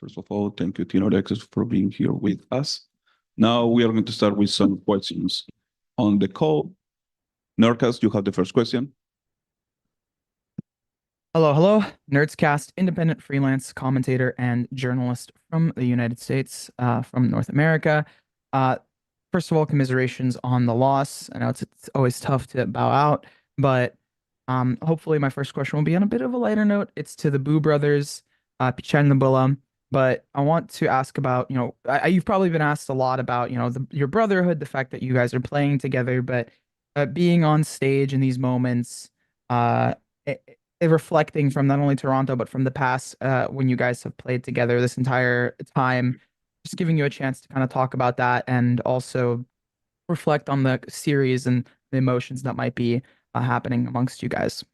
First of all, thank you, Tinorex, for being here with us. Now we are going to start with some questions on the call. Nerdcast, you have the first question. Hello. Nerdscast, independent freelance commentator and journalist from the United States, from North America. First of all, commiserations on the loss. I know it's always tough to bow out, but hopefully my first question will be on a bit of a lighter note. It's to the Boo brothers, Pichen Nabula. But I want to ask about, you've probably been asked a lot about, your brotherhood, the fact that you guys are playing together, but being on stage in these moments, reflecting from not only Toronto but from the past, when you guys have played together this entire time, just giving you a chance to kind of talk about that and also reflect on the series and the emotions that might be happening amongst you guys.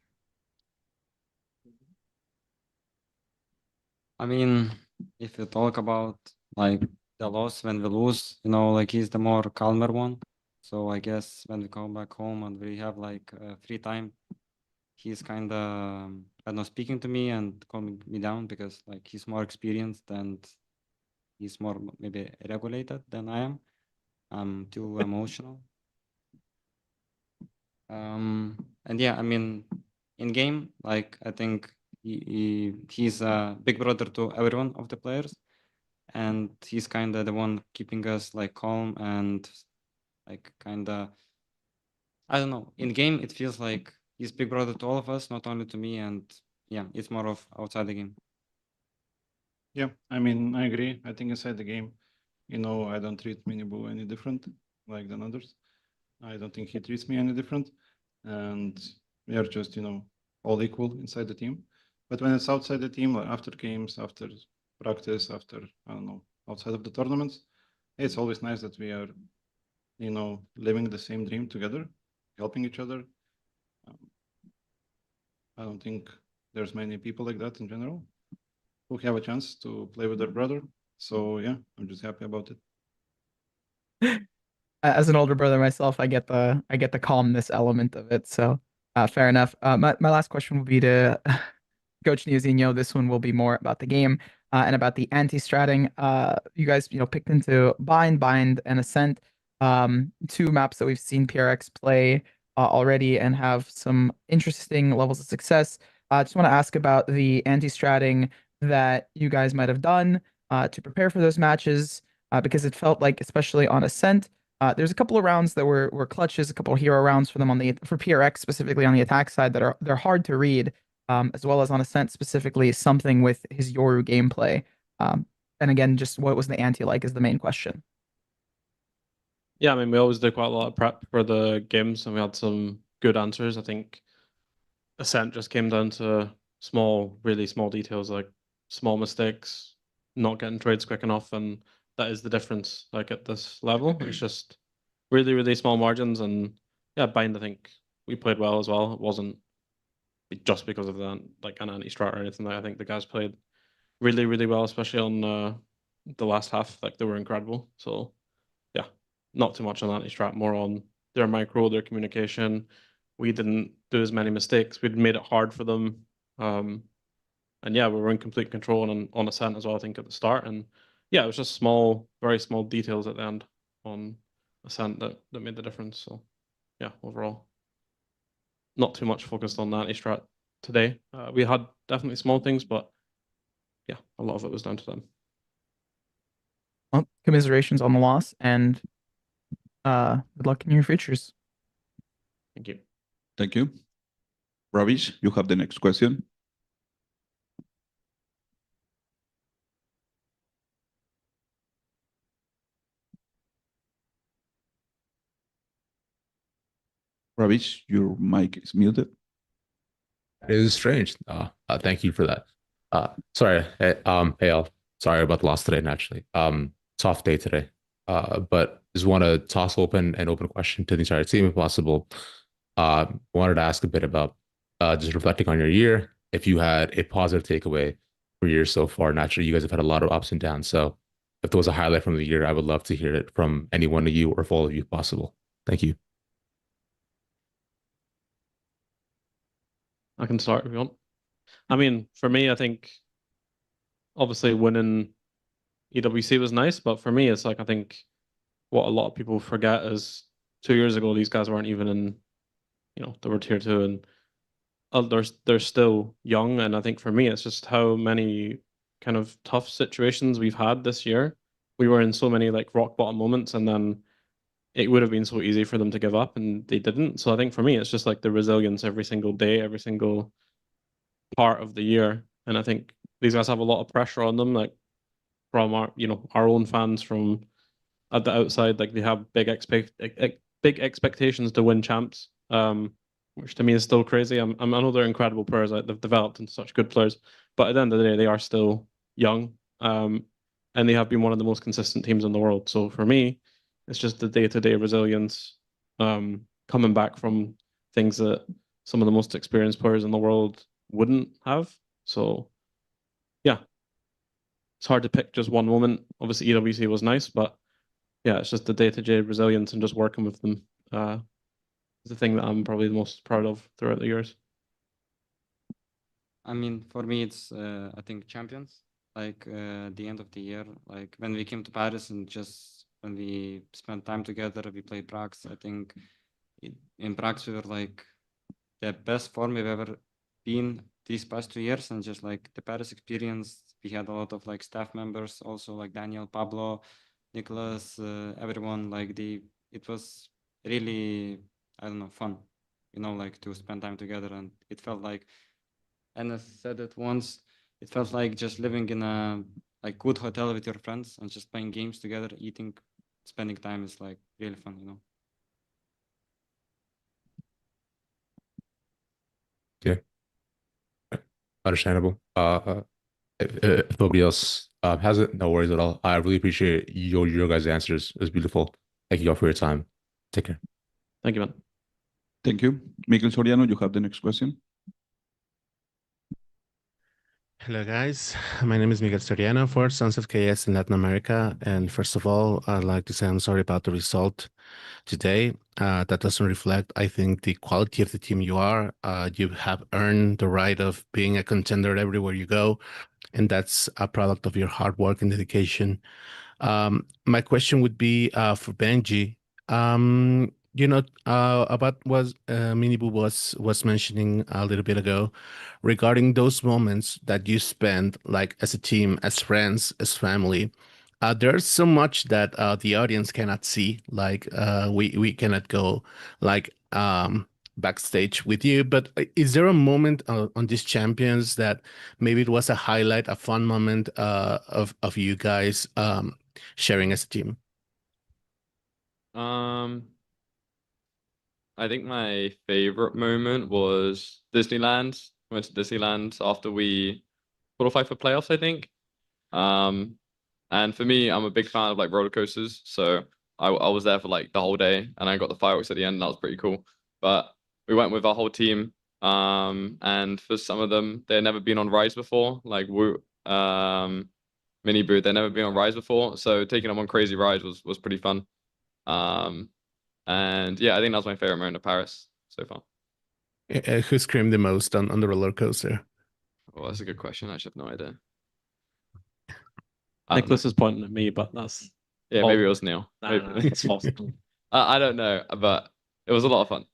I mean, if you talk about like the loss when we lose, like he's the more calmer one. So I guess when we come back home and we have like free time, he's kind of, I don't know, speaking to me and calming me down because like he's more experienced and he's more maybe regulated than I am. I'm too emotional. And yeah, I mean, in game, like I think he's a big brother to everyone of the players, and he's kind of the one keeping us like calm and like kind of, I don't know. In game, it feels like he's big brother to all of us, not only to me. And yeah, it's more of outside the game. Yeah, I mean, I agree. I think inside the game, I don't treat Minibu any different like than others. I don't think he treats me any different. And we are just, all equal inside the team. But when it's outside the team, like after games, after practice, after, I don't know, outside of the tournaments, it's always nice that we are, living the same dream together, helping each other. I don't think there's many people like that in general who have a chance to play with their brother. So yeah, I'm just happy about it. As an older brother myself, I get the calmness element of it. So fair enough. My last question will be to Coach Newzinho. This one will be more about the game and about the anti-stratting. You guys, picked into Bind, and Ascent, two maps that we've seen PRX play already and have some interesting levels of success. I just want to ask about the anti-stratting that you guys might have done to prepare for those matches, because it felt like, especially on Ascent, there's a couple of rounds that were clutches, a couple of hero rounds for them for PRX specifically on the attack side that they're hard to read, as well as on Ascent specifically, something with his Yoru gameplay. And again, just what was the anti like is the main question. Yeah, I mean, we always did quite a lot of prep for the games, and we had some good answers. I think Ascent just came down to really small details, like small mistakes, not getting trades quick enough, and that is the difference. Like at this level, it's just really, really small margins. And yeah, Bind, I think we played well as well. It wasn't just because of that, like an anti-strat or anything. I think the guys played really, really well, especially on the last half. Like they were incredible. So yeah, not too much on anti-strat, more on their micro, their communication. We didn't do as many mistakes. We'd made it hard for them. And yeah, we were in complete control on Ascent as well, I think, at the start. And yeah, it was just very small details at the end on Ascent that made the difference. So yeah, overall, not too much focused on the anti-strat today. We had definitely small things, but yeah, a lot of it was down to them. Well, commiserations on the loss, and good luck in your futures. Thank you. Thank you. Ravish, you have the next question. Ravish, your mic is muted. It is strange. Thank you for that. Sorry, hey, all. Sorry about the loss today, naturally. Tough day today. But just want to toss open an open question to the entire team, if possible. Wanted to ask a bit about just reflecting on your year. If you had a positive takeaway for your year so far, naturally, you guys have had a lot of ups and downs. So if there was a highlight from the year, I would love to hear it from any one of you or all of you, if possible. Thank you. I can start if you want. I mean, for me, I think obviously winning EWC was nice, but for me, it's like, I think what a lot of people forget is 2 years ago, these guys weren't even in, they were tier 2, and they're still young. And I think for me, it's just how many kind of tough situations we've had this year. We were in so many like rock bottom moments, and then it would have been so easy for them to give up, and they didn't. So I think for me, it's just like the resilience every single day, every single part of the year. And I think these guys have a lot of pressure on them, like from our own fans from at the outside. Like they have big expectations to win champs, which to me is still crazy. I know they're incredible players. Like they've developed into such good players, but at the end of the day, they are still young, and they have been one of the most consistent teams in the world. So for me, it's just the day-to-day resilience, coming back from things that some of the most experienced players in the world wouldn't have. So yeah, it's hard to pick just one moment. Obviously, EWC was nice, but yeah, it's just the day-to-day resilience and just working with them is the thing that I'm probably the most proud of throughout the years. I mean, for me, it's I think champions. Like the end of the year, like when we came to Paris and just when we spent time together, we played PRX. I think in PRX we were like the best form we've ever been these past 2 years, and just like the Paris experience, we had a lot of like staff members, also like Daniel, Pablo, Nicholas, everyone. Like it was really, I don't know, fun, like to spend time together, and it felt like, and I said it once, it felt like just living in a like good hotel with your friends and just playing games together, eating, spending time is like really fun. Yeah, understandable. If nobody else has it, no worries at all. I really appreciate your guys' answers. It's beautiful. Thank you all for your time. Take care. Thank you, man. Thank you. Miguel Soriano, you have the next question. Hello, guys. My name is Miguel Soriano for Sons of KS in Latin America. And first of all, I'd like to say I'm sorry about the result today. That doesn't reflect, I think, the quality of the team you are. You have earned the right of being a contender everywhere you go. And that's a product of your hard work and dedication. My question would be for Benji. About what Minibu was mentioning a little bit ago regarding those moments that you spend like as a team, as friends, as family. There's so much that the audience cannot see. Like we cannot go like backstage with you. But is there a moment on these champions that maybe it was a highlight, a fun moment of you guys sharing as a team? I think my favorite moment was Disneyland. We went to Disneyland after we qualified for playoffs, I think. And for me, I'm a big fan of like roller coasters, so I was there for like the whole day, and I got the fireworks at the end, and that was pretty cool. But we went with our whole team, and for some of them, they'd never been on rides before, like Mini Boo, they'd never been on rides before, so taking them on crazy rides was pretty fun. And yeah, I think that was my favorite moment of Paris so far. Who screamed the most on the roller coaster? Oh, that's a good question. I actually have no idea. Nicholas is pointing at me, but that's maybe it was Neil. nah, it's false. I don't know, but it was a lot of fun.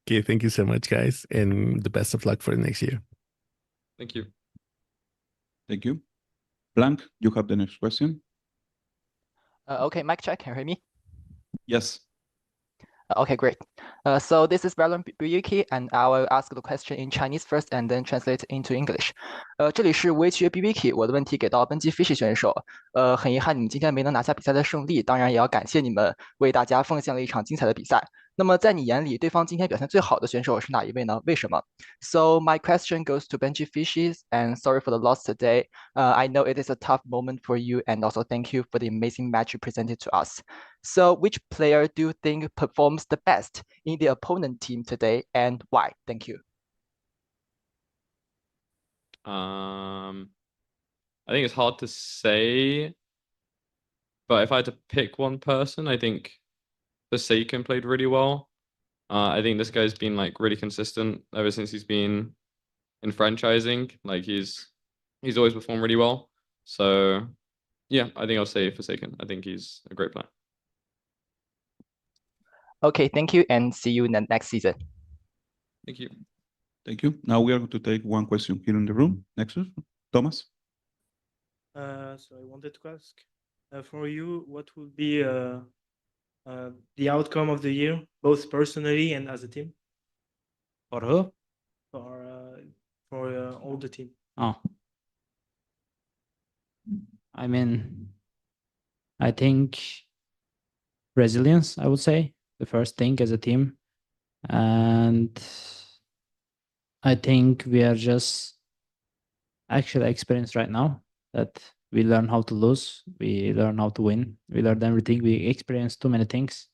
Okay, thank you so much, guys, and the best of luck for the next year. Thank you. Thank you. Blank, you have the next question. Okay, mic check. Can you hear me? Yes. Okay, great. So this is VALORANT BBK, and I will ask the question in Chinese first and then translate into English. 这里是微区 BBK， 我的问题给到本季 Fishy 选手。很遗憾你们今天没能拿下比赛的胜利，当然也要感谢你们为大家奉献了一场精彩的比赛。那么在你眼里，对方今天表现最好的选手是哪一位呢？为什么 ？So my question goes to Benji Fishes, and sorry for the loss today. I know it is a tough moment for you, and also thank you for the amazing match you presented to us. So which player do you think performs the best in the opponent team today, and why? Thank you. I think it's hard to say, but if I had to pick one person, I think Forsaken played really well. I think this guy's been like really consistent ever since he's been in franchising. Like he's he's always performed really well. So yeah, I think I'll say Forsaken. I think he's a great player. Okay, thank you, and see you in the next season. Thank you. Thank you. Now we are going to take one question here in the room. Next, Thomas. So I wanted to ask, for you, what would be the outcome of the year, both personally and as a team? For who? For all the team. Oh. I mean, I think resilience, I would say, the first thing as a team. And I think we are just actually experienced right now that we learn how to lose, we learn how to win, we learn everything, we experience too many things.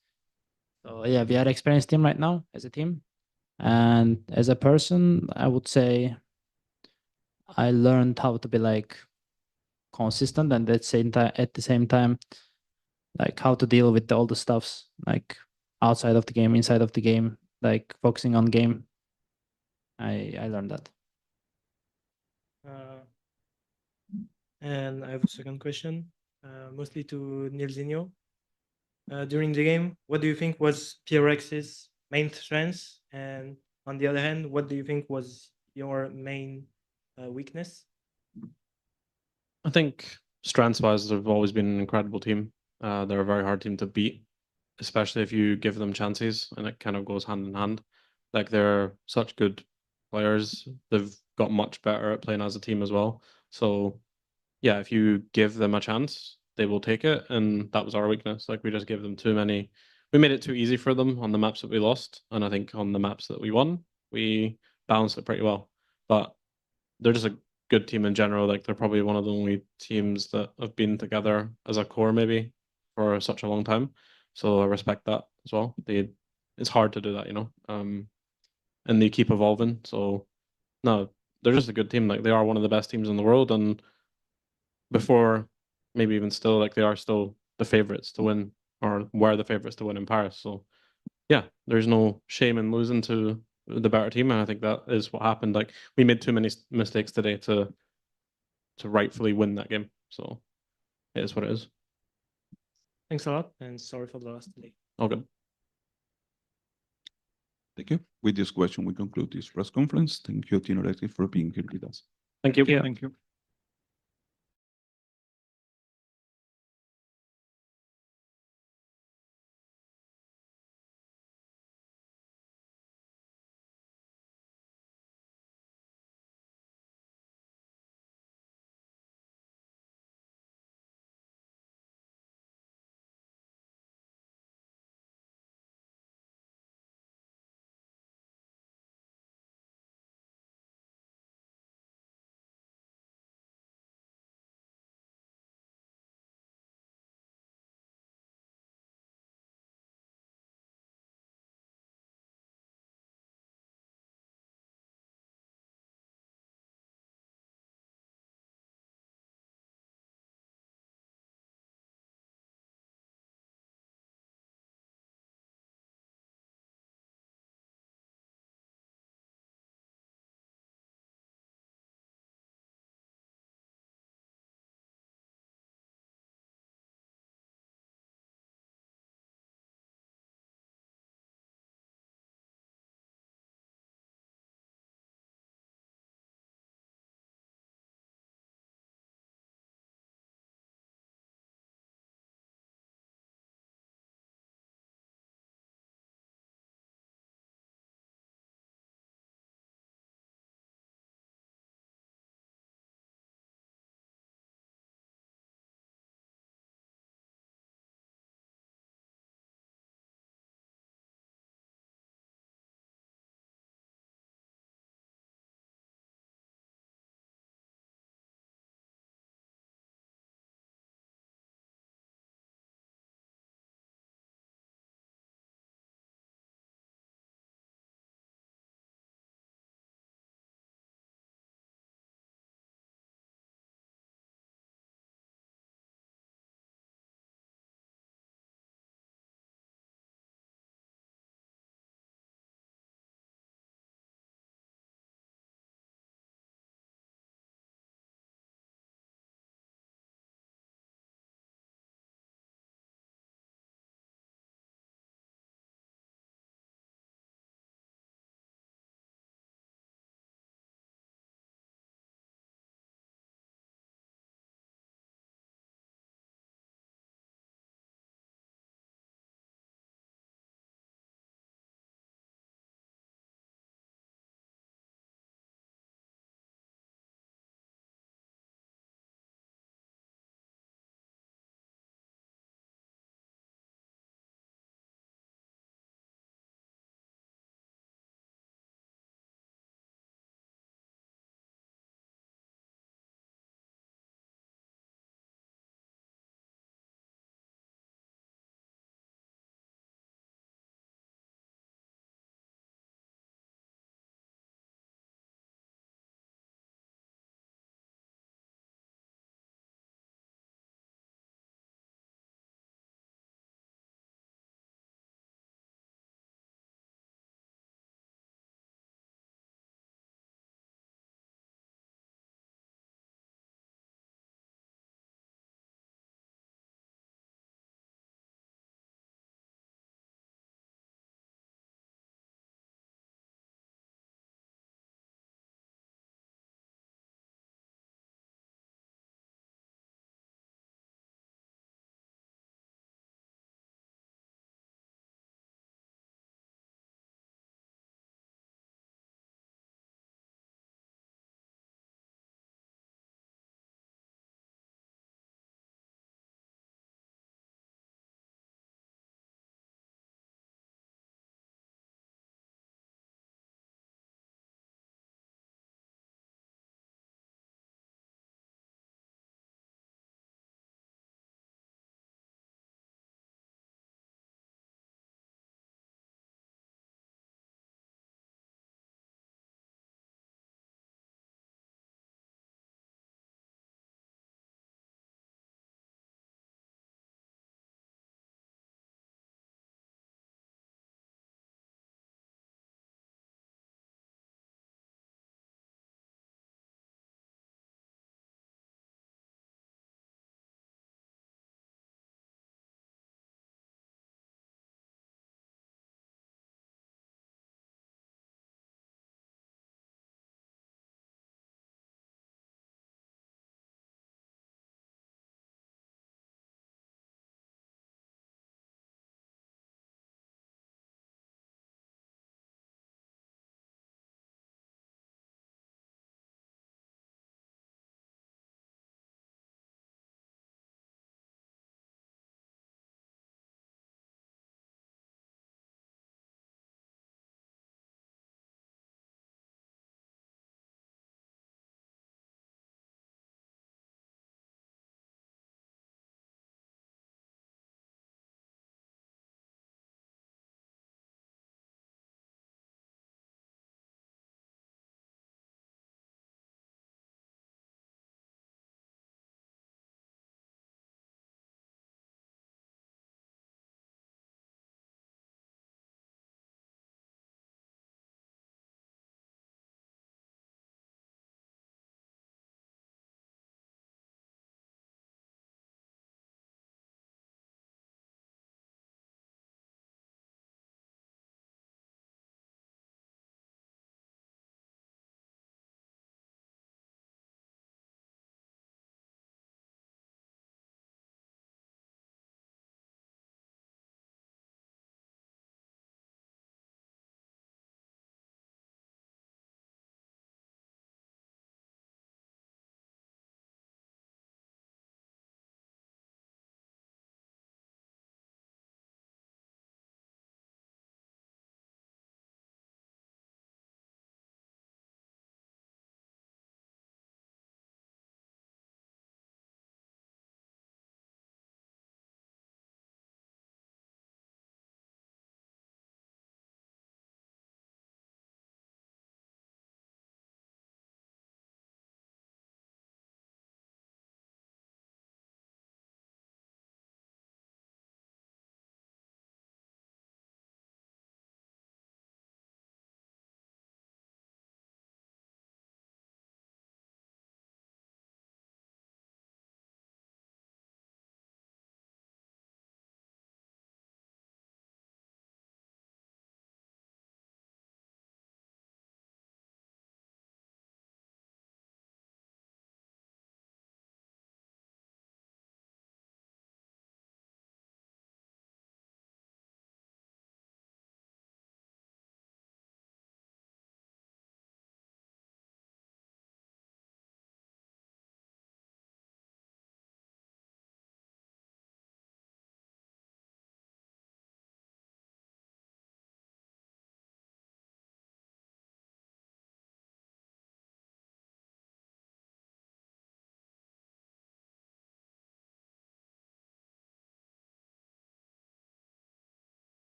So yeah, we are experienced team right now as a team. And as a person, I would say I learned how to be like consistent and at the same time, like how to deal with all the stuffs like outside of the game, inside of the game, like focusing on game. I learned that. And I have a second question, mostly to Nilsinho. During the game, what do you think was PRX's main strengths? And on the other hand, what do you think was your main weakness? I think strengths-wise, they've always been an incredible team. They're a very hard team to beat, especially if you give them chances, and it kind of goes hand in hand. Like they're such good players. They've got much better at playing as a team as well. So yeah, if you give them a chance, they will take it. And that was our weakness. Like we just gave them too many. We made it too easy for them on the maps that we lost. And I think on the maps that we won, we balanced it pretty well. But they're just a good team in general. Like they're probably one of the only teams that have been together as a core maybe for such a long time. So I respect that as well. It's hard to do that, you know. And they keep evolving. So no, they're just a good team. Like they are one of the best teams in the world, and before, maybe even still, like they are still the favorites to win, or were the favorites to win in Paris. So yeah, there's no shame in losing to the better team, and I think that is what happened. Like we made too many mistakes today to rightfully win that game. So it is what it is. Thanks a lot, and sorry for the last delay. All good. Thank you. With this question, we conclude this press conference. Thank you, Team Elective, for being here with us. Thank you. Thank you.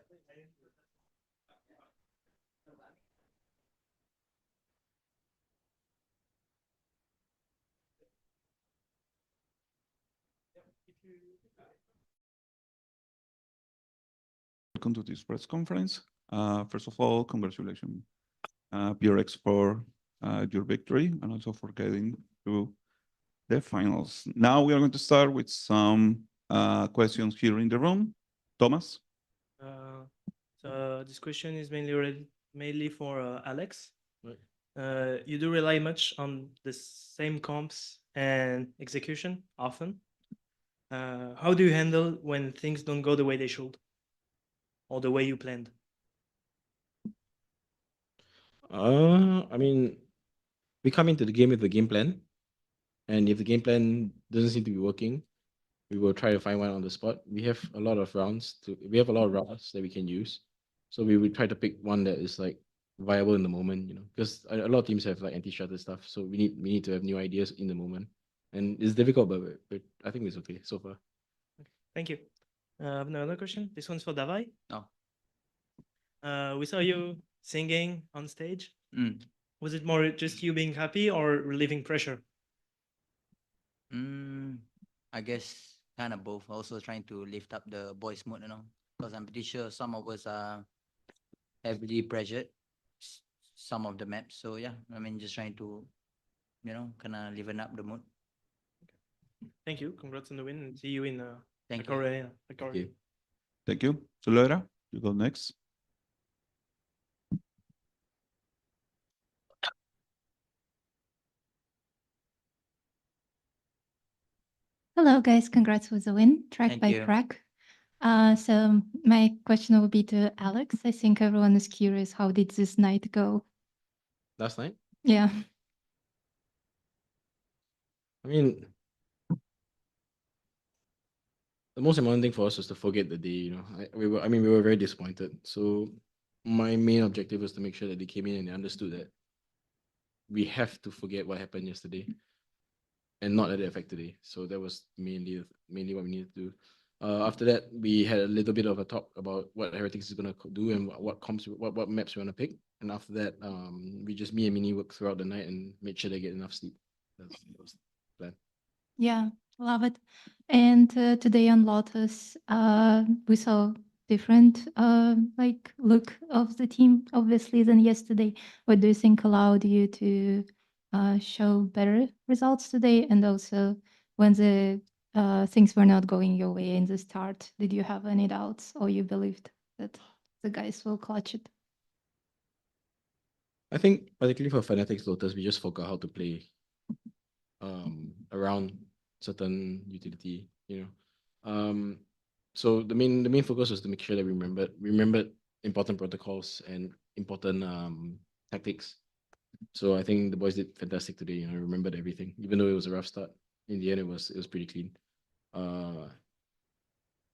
Welcome to this press conference. First of all, congratulations, PRX, for your victory and also for getting to the finals. Now we are going to start with some questions here in the room. Thomas? So this question is mainly for Alex. Right. You do rely much on the same comps and execution often. How do you handle when things don't go the way they should, or the way you planned? I mean, we come into the game with a game plan, and if the game plan doesn't seem to be working, we will try to find one on the spot. We have a lot of rounds that we can use, so we will try to pick one that is like viable in the moment, because a lot of teams have like anti-strata stuff, so we need to have new ideas in the moment, and it's difficult, but I think it's okay so far. Thank you. Another question. This one's for Davai. Oh. We saw you singing on stage. Mm. Was it more just you being happy or relieving pressure? I guess kind of both. Also trying to lift up the boys' mood, because I'm pretty sure some of us are heavily pressured, some of the maps. So yeah, I mean, just trying to, kind of liven up the mood. Thank you. Congrats on the win, and see you in Thank Korea. you. Thank you. So Laura, you go next. Hello, guys. Congrats with the win. Track Thank by you. Crack. So my question will be to Alex. I think everyone is curious, how did this night go? Last night, Yeah. I mean, the most important thing for us was to forget the day. We were very disappointed. So my main objective was to make sure that they came in and they understood that we have to forget what happened yesterday and not let it affect today. So that was mainly what we needed to do. After that, we had a little bit of a talk about what Heretics is gonna do and what maps we want to pick. And after that, me and Mini worked throughout the night and made sure they get enough sleep. That was the plan. Yeah, love it. And today on Lotus, we saw different look of the team, obviously, than yesterday. What do you think allowed you to show better results today? And also, when the things were not going your way in the start, did you have any doubts, or you believed that the guys will clutch it? I think particularly for Fanatics Lotus, we just forgot how to play around certain utility, So the main focus was to make sure that we remembered important protocols and important tactics. So I think the boys did fantastic today. Remembered everything, even though it was a rough start. In the end, it was pretty clean.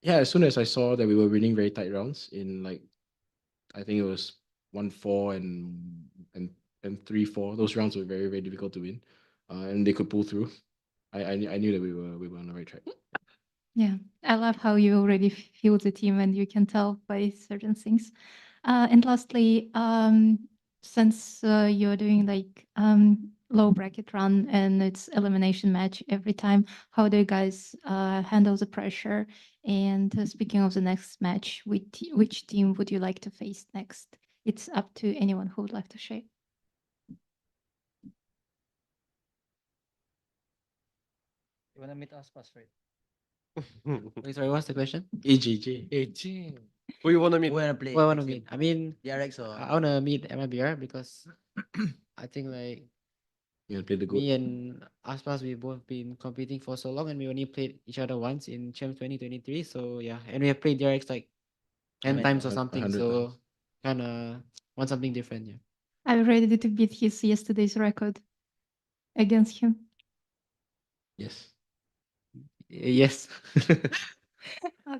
Yeah, as soon as I saw that we were winning very tight rounds in I think it was 1-4 and 3-4. Those rounds were very, very difficult to win, and they could pull through. I knew that we were on the right track. Yeah, I love how you already feel the team and you can tell by certain things. And lastly, since you're doing low bracket run and it's elimination match every time, how do you guys handle the pressure? And speaking of the next match, which team would you like to face next? It's up to anyone who would like to share. You want to meet us first, right? Wait, sorry, what's the question? AGG. Who you want to meet? Who wanna play? Who I want to next meet? I mean, DRX or I want to meet MIBR because I think You want to play the goat? me and Aspas, we both been competing for so long and we only played each other once in Champs 2023. So yeah, and we have played DRX 10 times or something. 100 So times. kind of want something different. Yeah. I'm ready to beat his yesterday's record against him. Yes. Yes.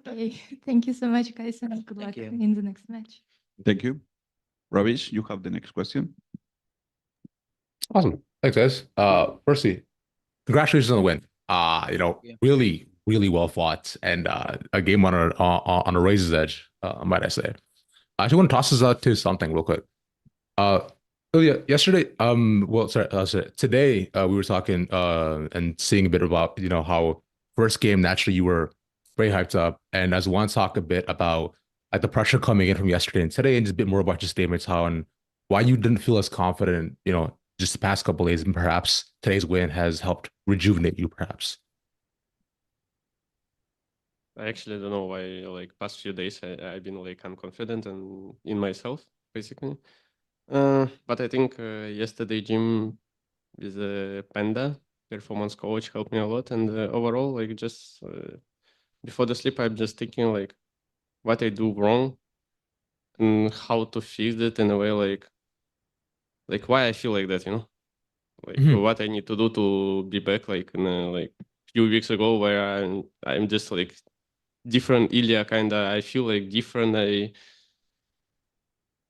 Okay, thank you so much, guys, and good luck you. in the next match. Thank you. Ravish, you have the next question. Awesome. Thanks, guys. Firstly, congratulations on the win. Yeah. Really, really well fought and a game on a razor's edge. might I say. I actually want to toss this out to something real quick. Yesterday, today, we were talking and seeing a bit about, how first game, naturally, you were very hyped up. And I just want to talk a bit about like the pressure coming in from yesterday and today, and just a bit more about your statements, how and why you didn't feel as confident, just the past couple of days, and perhaps today's win has helped rejuvenate you, perhaps. I actually don't know why, like, past few days I've been like unconfident and in myself, basically. But I think yesterday gym with Panda, performance coach, helped me a lot. And overall, like, just before the sleep, I'm just thinking like what I do wrong and how to fix it in a way, like why I feel like that, like what I need to do to be back, like in like few weeks ago, where I'm just like different Ilya kind of. I feel like different.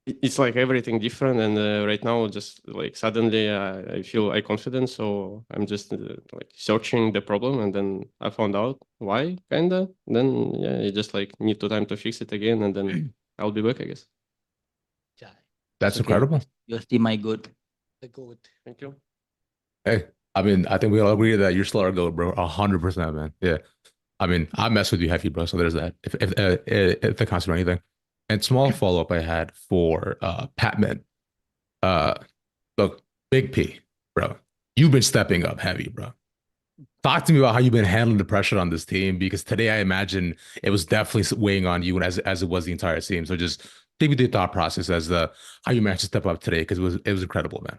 It's like everything different, and right now, just like suddenly, I feel confident. So I'm just like searching the problem, and then I found out why, kinda. Then yeah, you just like need to time to fix it again, and then I'll be back, I guess. That's Okay. incredible. You're still my good. The goat. Thank you. Hey, I mean, I think we all agree that you're still our goat, bro. 100%, man. Yeah. I mean, I mess with you heavy, bro. So there's that. If it comes to anything. And small follow-up I had for Patman. Look, Big P, bro. You've been stepping up heavy, bro. Talk to me about how you've been handling the pressure on this team, because today I imagine it was definitely weighing on you, and as it was the entire team. So just take me through the thought process as how you managed to step up today, because it was incredible, man.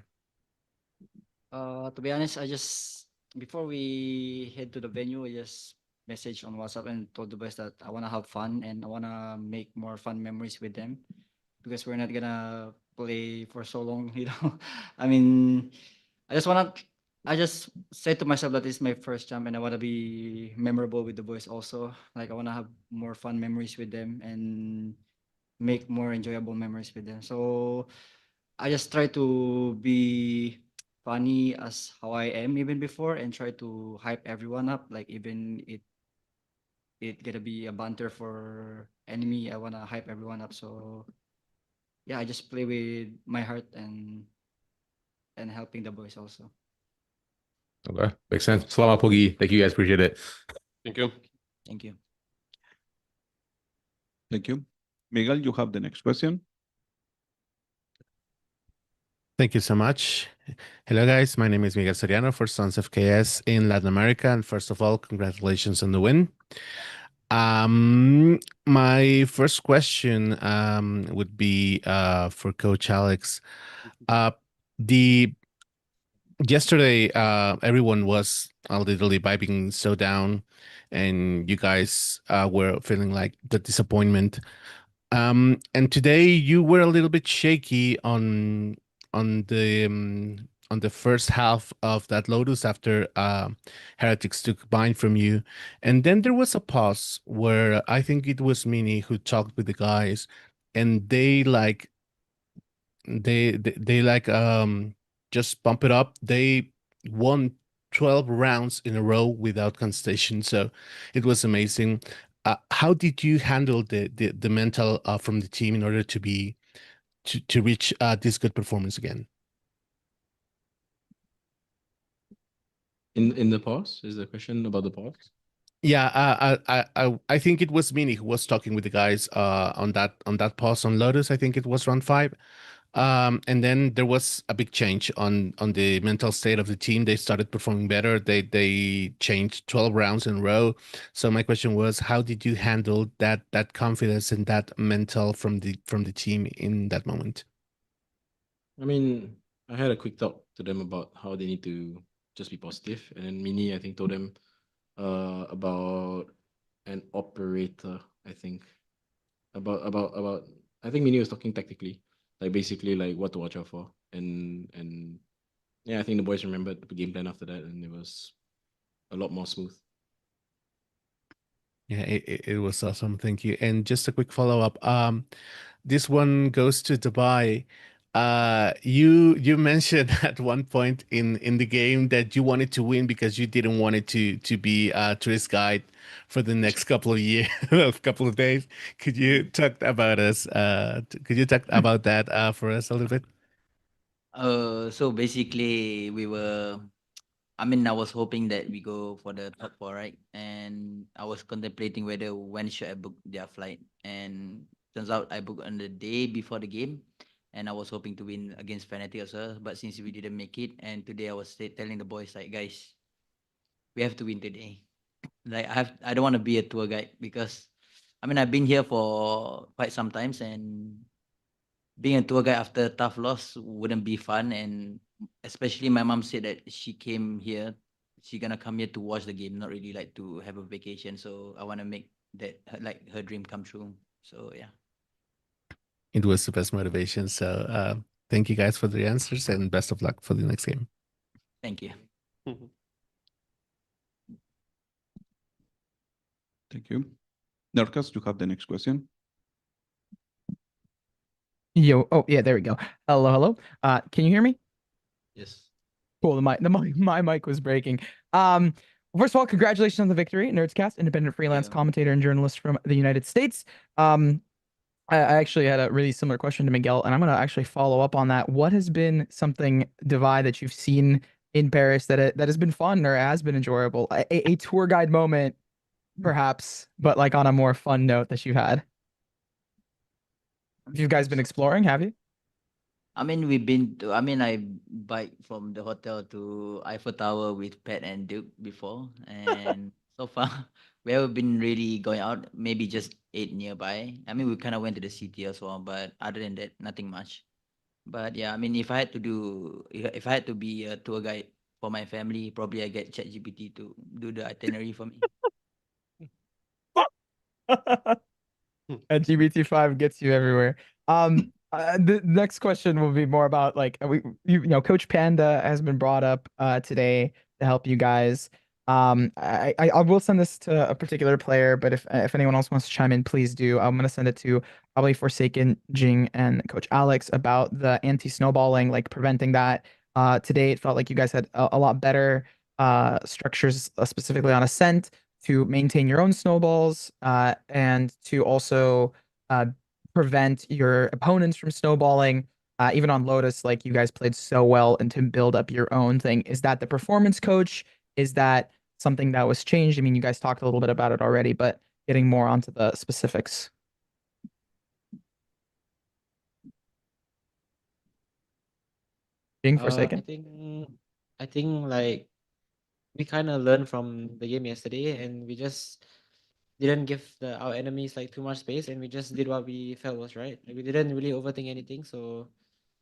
To be honest, I just before we head to the venue, I just messaged on WhatsApp and told the boys that I wanna have fun and I wanna make more fun memories with them, because we're not gonna play for so long, I mean, I just said to myself that this is my first jump and I wanna be memorable with the boys also. Like I wanna have more fun memories with them and make more enjoyable memories with them. So I just try to be funny as how I am even before, and try to hype everyone up. Like even it gonna be a banter for enemy, I wanna hype everyone up. So yeah, I just play with my heart and helping the boys also. Okay, makes sense. Salamat Pogi. Thank you, guys. Appreciate it. Thank you. Thank you. Thank you. Miguel, you have the next question. Thank you so much. Hello, guys. My name is Miguel Soriano for Sons of KS in Latin America. And first of all, congratulations on the win. My first question would be for Coach Alex. Yesterday, everyone was literally vibing so down, and you guys were feeling like the disappointment. And today you were a little bit shaky on the first half of that Lotus after Heretics took bind from you, and then there was a pause where I think it was Mini who talked with the guys, and they just bump it up. They won 12 rounds in a row without contestation, so it was amazing. How did you handle the mental from the team in order to reach this good performance again? In the pause, is the question about the pause? Yeah, I think it was Mini who was talking with the guys on that pause on Lotus. I think it was round 5. And then there was a big change on the mental state of the team. They started performing better. They changed 12 rounds in a row. So my question was, how did you handle that confidence and that mental from the team in that moment? I mean, I had a quick talk to them about how they need to just be positive, and then Mini, I think, told them about an operator. I think about I think Mini was talking tactically, like basically like what to watch out for, and yeah, I think the boys remembered the game plan after that, and it was a lot more smooth. Yeah, it was awesome. Thank you. And just a quick follow-up. This one goes to Dubai. You mentioned at one point in the game that you wanted to win because you didn't want it to be a tourist guide for the next couple of years, a couple of days. Could you talk about us? Could you talk about that for us a little bit? So basically, I was hoping that we go for the top four, right? And I was contemplating whether when should I book their flight. And turns out I booked on the day before the game. And I was hoping to win against Fnatic as well. But since we didn't make it, and today I was telling the boys, like, guys, we have to win today. Like I don't want to be a tour guide because I've been here for quite some times, and being a tour guide after a tough loss wouldn't be fun. And especially my mom said that she came here, she gonna come here to watch the game, not really like to have a vacation. So I want to make that her dream come true. So yeah. It was the best motivation. So thank you guys for the answers and best of luck for the next game. Thank you. Thank you. Nerkas, you have the next question. Yo, oh yeah, there we go. Hello, hello. Can you hear me? Yes. Cool. My mic was breaking. First of all, congratulations on the victory, Nerdscast, independent freelance commentator and journalist from the United States. I actually had a really similar question to Miguel, and I'm gonna actually follow up on that. What has been something, Divide, that you've seen in Paris that has been fun or has been enjoyable? A tour guide moment, perhaps, but like on a more fun note that you've had. Have you guys been exploring? Have you? We've been to, I bike from the hotel to Eiffel Tower with Pat and Duke before, and so far we haven't been really going out. Maybe just ate nearby. We kind of went to the city as well, but other than that, nothing much. But yeah, if I had to if I had to be a tour guide for my family, probably I get ChatGPT to do the itinerary for me. And GBT5 gets you everywhere. The next question will be more about like Coach Panda has been brought up today to help you guys. I will send this to a particular player, but if anyone else wants to chime in, please do. I'm gonna send it to probably Forsaken, Jing, and Coach Alex about the anti-snowballing, like preventing that. Today it felt like you guys had a lot better structures, specifically on Ascent, to maintain your own snowballs and to also prevent your opponents from snowballing. Even on Lotus, like you guys played so well and to build up your own thing. Is that the performance coach? Is that something that was changed? You guys talked a little bit about it already, but getting more onto the specifics. Being Forsaken? I think like we kind of learned from the game yesterday, and we just didn't give our enemies like too much space, and we just did what we felt was right. Like, we didn't really overthink anything. So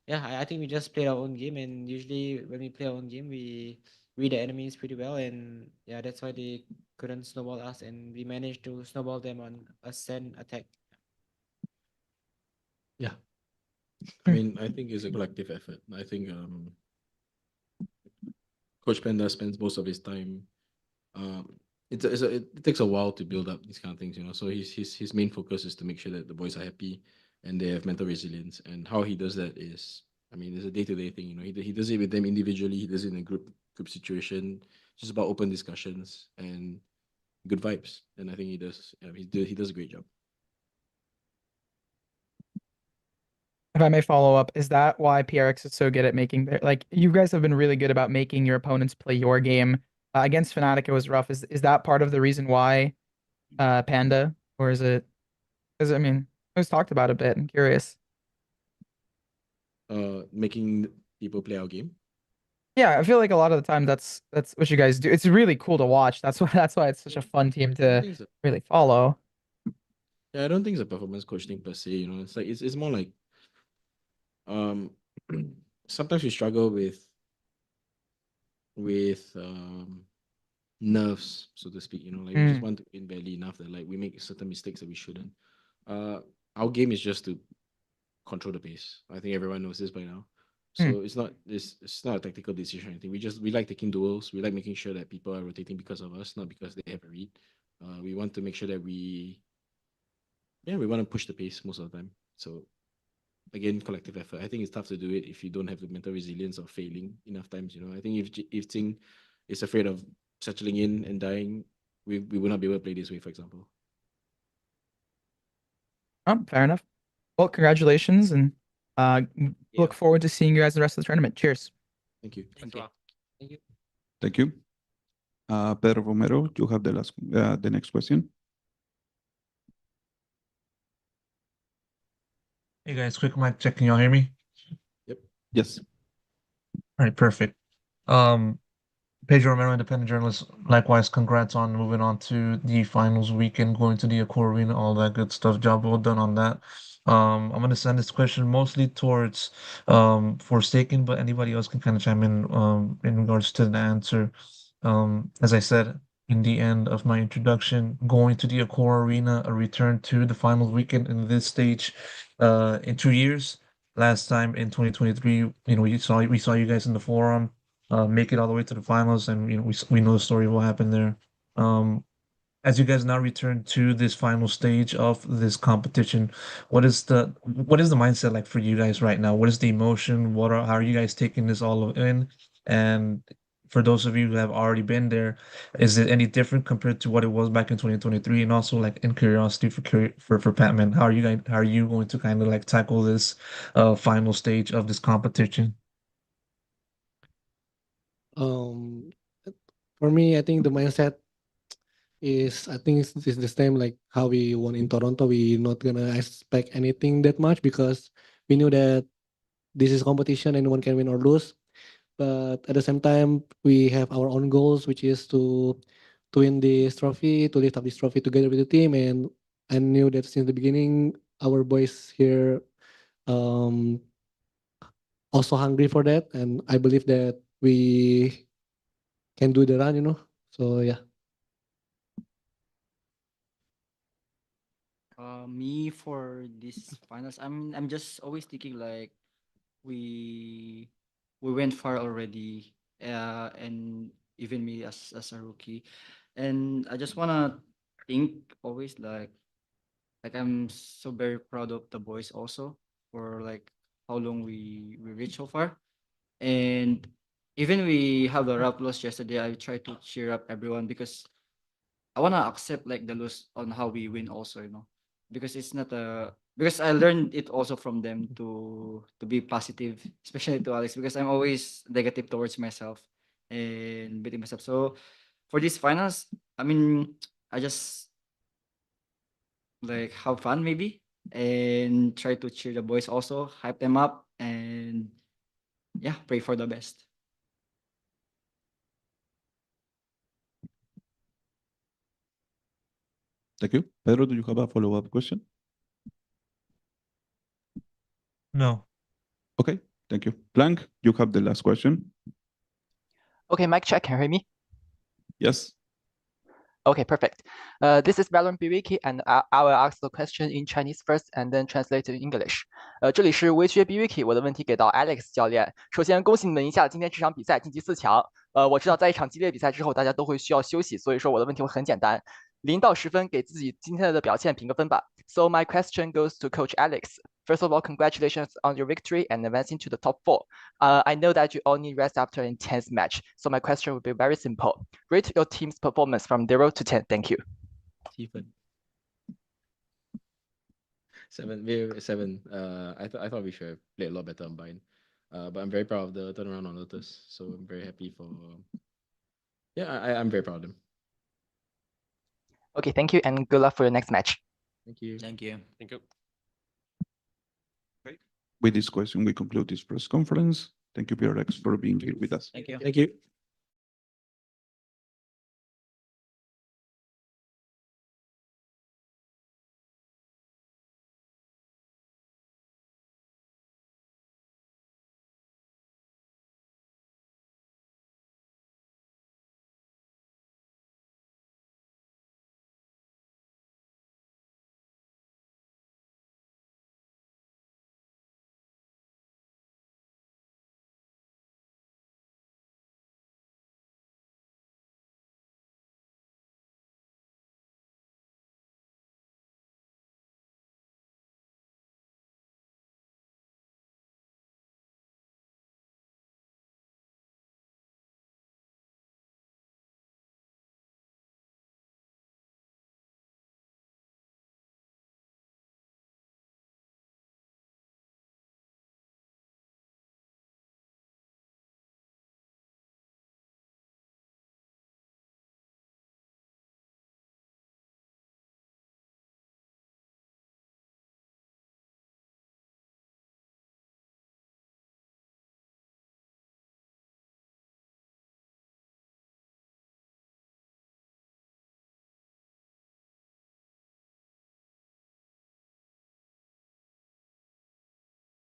yeah, I think we just played our own game, and usually when we play our own game, we read the enemies pretty well, and yeah, that's why they couldn't snowball us, and we managed to snowball them on Ascent attack. Yeah. I think it's a collective effort. I think Coach Panda spends most of his time. It takes a while to build up these kind of things, So his main focus is to make sure that the boys are happy and they have mental resilience. And how he does that is, it's a day-to-day thing. He does it with them individually. He does it in a group situation. Just about open discussions and good vibes. And I think he does. He does a great job. If I may follow up, is that why PRX is so good at making like you guys have been really good about making your opponents play your game? Against Fnatic, it was rough. Is that part of the reason why Panda, or is it? Because it was talked about a bit. I'm curious. Making people play our game. Yeah, I feel like a lot of the time that's what you guys do. It's really cool to watch. That's why it's such a fun team to really follow. Yeah, I don't think it's a performance coach thing per se. It's like it's more like sometimes we struggle with nerves, so to speak. We just want to win badly enough that like we make certain mistakes that we shouldn't. Our game is just to control the pace. I think everyone knows this by now. So it's not a tactical decision or anything. We like taking duels. We like making sure that people are rotating because of us, not because they have a read. We want to make sure that we want to push the pace most of the time. So again, collective effort. I think it's tough to do it if you don't have the mental resilience of failing enough times. You know, I think if Ting is afraid of settling in and dying, we will not be able to play this way, for example. Fair enough. Well, congratulations, and look forward to seeing you guys the rest of the tournament. Cheers. Thank you. Thank you. Thank you. Thank you. Pedro Romero, you have the next question. Hey guys, quick mic check. Can y'all hear me? Yes. All right, perfect. Pedro Romero, independent journalist. Likewise, congrats on moving on to the finals weekend, going to the Accor Arena, all that good stuff. Job well done on that. I'm gonna send this question mostly towards Forsaken, but anybody else can kind of chime in regards to the answer. As I said in the end of my introduction, going to the Accor Arena, a return to the finals weekend in this stage in 2 years. Last time in 2023, you know, we saw you guys in the forum make it all the way to the finals, and you know we know the story of what happened there. As you guys now return to this final stage of this competition, what is the mindset like for you guys right now? What is the emotion? How are you guys taking this all in? And for those of you who have already been there, is it any different compared to what it was back in 2023? And also, like, in curiosity for Patman, how are you going to kind of like tackle this final stage of this competition? For me, I think the mindset is, I think it's the same like how we won in Toronto. We're not gonna expect anything that much because we knew that this is competition, anyone can win or lose. But at the same time, we have our own goals, which is to win this trophy, to lift up this trophy together with the team. And I knew that since the beginning, our boys here also hungry for that, and I believe that we can do the run, you know. So yeah. Me for this finals, I'm just always thinking like we went far already, and even me as a rookie, and I just wanna think always like I'm so very proud of the boys also for like how long we reached so far, and even we have a rough loss yesterday, I try to cheer up everyone because I wanna accept like the loss on how we win also, you know, because it's not a because I learned it also from them to be positive, especially to Alex, because I'm always negative towards myself and beating myself. So for these finals, I mean, I just like have fun maybe and try to cheer the boys also, hype them up, and yeah, pray for the best. Thank you. Pedro, do you have a follow-up question? No. Okay, thank you. Blank, you have the last question. Okay, mic check. Can you hear me? Yes. Okay, perfect. This is VALORANT Wiki, and I will ask the question in Chinese first, and then translate to English. 这里是微区 Wiki， 我的问题给到 Alex 教练。首先恭喜你们一下，今天这场比赛晋级4强。我知道在一场激烈比赛之后，大家都会需要休息，所以说我的问题会很简单，0到10分给自己今天的表现评个分吧。So my question goes to Coach Alex. First of all, congratulations on your victory and advancing to the top 4. I know that you all need rest after an intense match, so my question will be very simple. Rate your team's performance from 0 to 10. Thank you. 7 分。7. I thought we should have played a lot better on Bind. But I'm very proud of the turnaround on Lotus, so I'm very happy for. Yeah, I'm very proud of them. Okay, thank you, and good luck for your next match. Thank you. Thank you. Thank you. With this question, we conclude this press conference. Thank you, PRX, for being here with us. Thank you. Thank you.